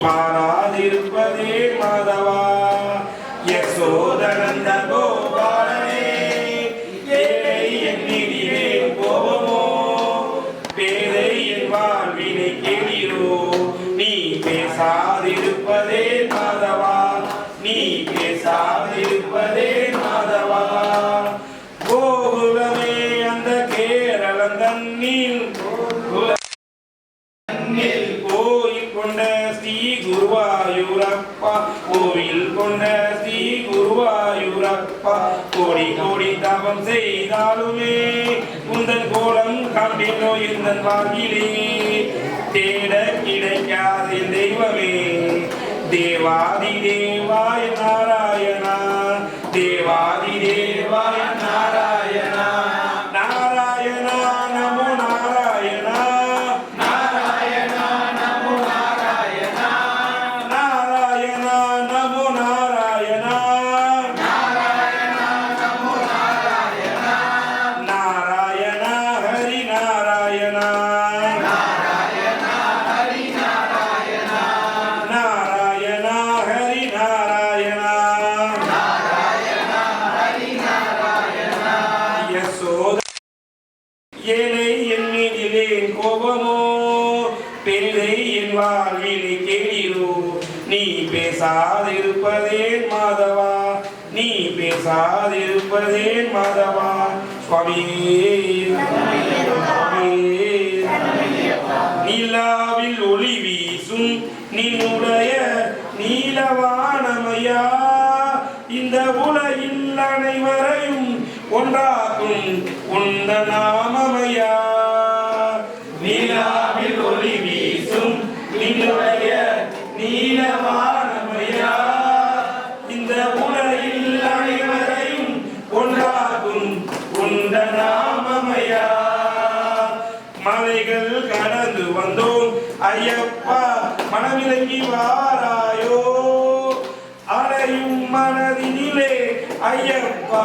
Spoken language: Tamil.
மாறாதிருப்பதே மாதவா யசோதனந்த கோபாலனே ஏழை என்னிலே கோபமோ பேதை என் வாழ்வினை கேளீரோ நீ பேசாதிருப்பதே மாதவா நீ பேசாதிருப்பதே மாதவா கோகுலமே அந்த கேரளம் தண்ணீர் கோயில் கொண்ட ஸ்ரீ குருவாயூரப்பா கோவில் கொண்ட ஸ்ரீ குருவாயூரப்பா கோடி கோடி தவம் செய்தாலுமே உந்தன் கோலம் காண்பினோ எந்தன் வாழ்விலே தேட கிடைக்காத தெய்வமே தேவாதி தேவாய நாராயணா தேவாதி தேவாய நாராயணா நாராயணா நமோ நாராயணா நாராயணா நமோ நாராயணா நாராயணா நமோ நாராயணா நாராயணா நமோ நாராயணா நாராயணா ஹரி நாராயணா நாராயணா ஹரி நாராயணா நாராயணா ஹரி நாராயணா நாராயணா ஹரி நாராயணா யசோத ஏழை என் மீதிலே கோபமோ பெரிதை என் வாழ்வினை கேளீரோ நீ பேசாதிருப்பதே மாதவா நீ பேசாதிருப்பதே மாதவா சுவாமியே நிலாவில் ஒளி வீசும் நின்னுடைய நீலவானமையா இந்த உலகில் அனைவரையும் ஒன்றாக்கும் உந்த நாமமையா நிலாவில் ஒளி வீசும் நின்னுடைய நீலவானமையா இந்த உலகில் அனைவரையும் ஒன்றாகும் உந்த நாமமையா மலைகள் கடந்து வந்தோம் ஐயப்பா மனமிலங்கி வாராயோ அலையும் மனதினிலே ஐயப்பா